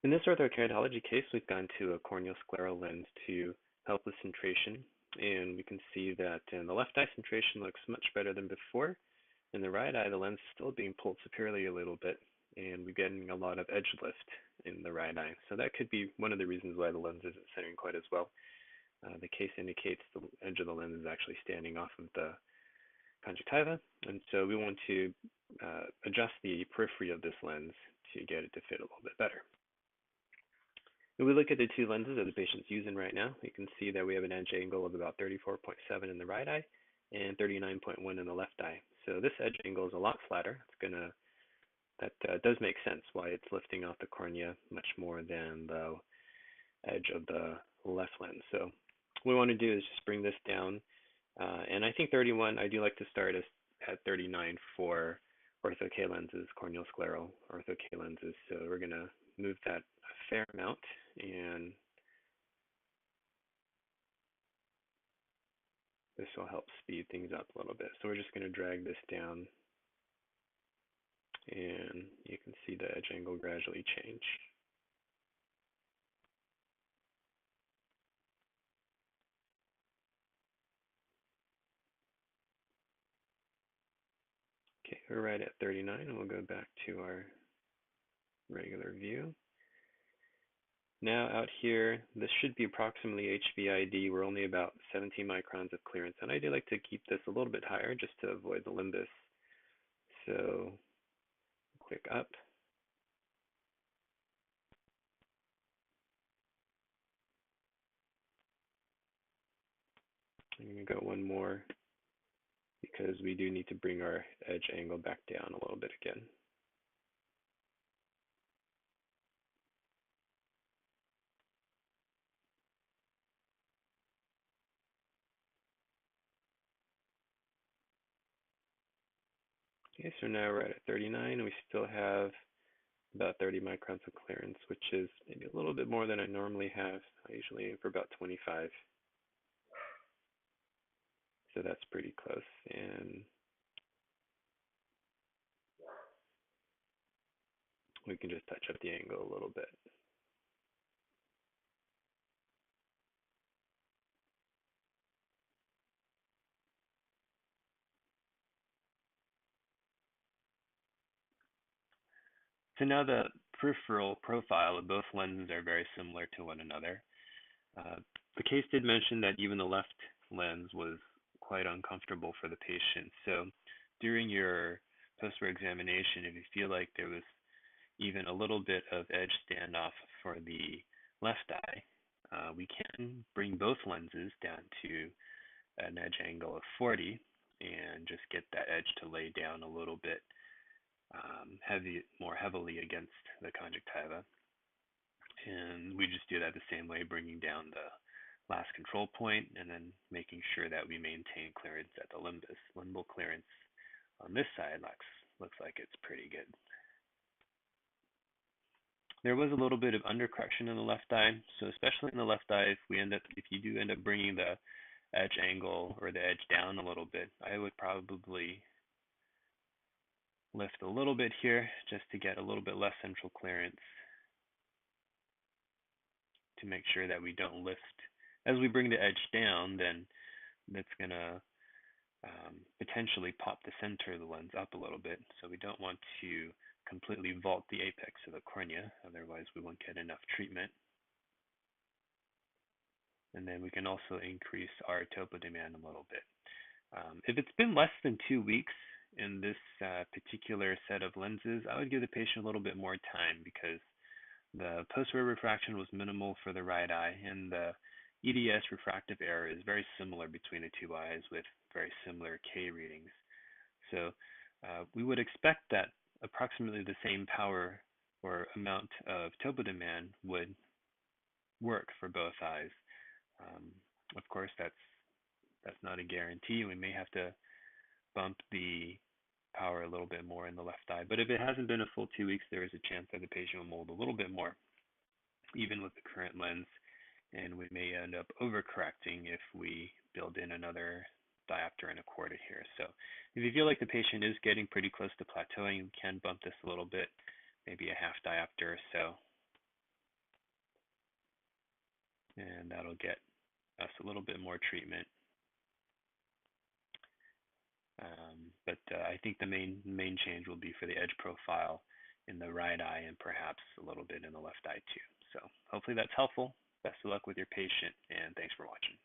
In this orthokeratology case, we've gone to a corneal scleral lens to help with centration, and we can see that in the left eye, centration looks much better than before. In the right eye, the lens is still being pulled superiorly a little bit, and we're getting a lot of edge lift in the right eye. So that could be one of the reasons why the lens isn't centering quite as well. The case indicates the edge of the lens is actually standing off of the conjunctiva, and so we want to adjust the periphery of this lens to get it to fit a little bit better. If we look at the two lenses that the patient's using right now, you can see that we have an edge angle of about 34.7 in the right eye and 39.1 in the left eye. So this edge angle is a lot flatter. That does make sense why it's lifting off the cornea much more than the edge of the left lens. So what we want to do is just bring this down. And I think 31, I do like to start at 39 for ortho K lenses, corneal scleral ortho K lenses. So we're going to move that a fair amount, and this will help speed things up a little bit. So we're just going to drag this down, and you can see the edge angle gradually change. Okay, we're right at 39, and we'll go back to our regular view. Now out here, this should be approximately HVID. We're only about 17 microns of clearance, and I do like to keep this a little bit higher just to avoid the limbus. So click up. I'm going to go one more because we do need to bring our edge angle back down a little bit again. Okay, so now we're at 39, and we still have about 30 microns of clearance, which is maybe a little bit more than I normally have. I usually aim for about 25. So that's pretty close. And we can just touch up the angle a little bit. So now the peripheral profile of both lenses are very similar to one another. Uh, the case did mention that even the left lens was quite uncomfortable for the patient. So during your post-wear examination, if you feel like there was even a little bit of edge standoff for the left eye, we can bring both lenses down to an edge angle of 40 and just get that edge to lay down a little bit more heavily against the conjunctiva. And we just do that the same way, bringing down the last control point and then making sure that we maintain clearance at the limbus. Limbal clearance on this side looks like it's pretty good. There was a little bit of undercorrection in the left eye, so especially in the left eye, if you do end up bringing the edge angle or the edge down a little bit, I would probably lift a little bit here just to get a little bit less central clearance to make sure that we don't lift. As we bring the edge down, then that's going to potentially pop the center of the lens up a little bit. So we don't want to completely vault the apex of the cornea, otherwise we won't get enough treatment. And then we can also increase our topo demand a little bit. If it's been less than 2 weeks in this particular set of lenses, I would give the patient a little bit more time because the post-wear refraction was minimal for the right eye, and the EDS refractive error is very similar between the two eyes with very similar K readings. So we would expect that approximately the same power or amount of topo demand would work for both eyes. Of course, that's not a guarantee. We may have to bump the power a little bit more in the left eye. But if it hasn't been a full 2 weeks, there is a chance that the patient will mold a little bit more, even with the current lens. And we may end up overcorrecting if we build in another diopter and a quarter here. So if you feel like the patient is getting pretty close to plateauing, you can bump this a little bit, maybe a half diopter or so. and that'll get us a little bit more treatment. But I think the main change will be for the edge profile in the right eye and perhaps a little bit in the left eye too. So hopefully that's helpful. Best of luck with your patient, and thanks for watching.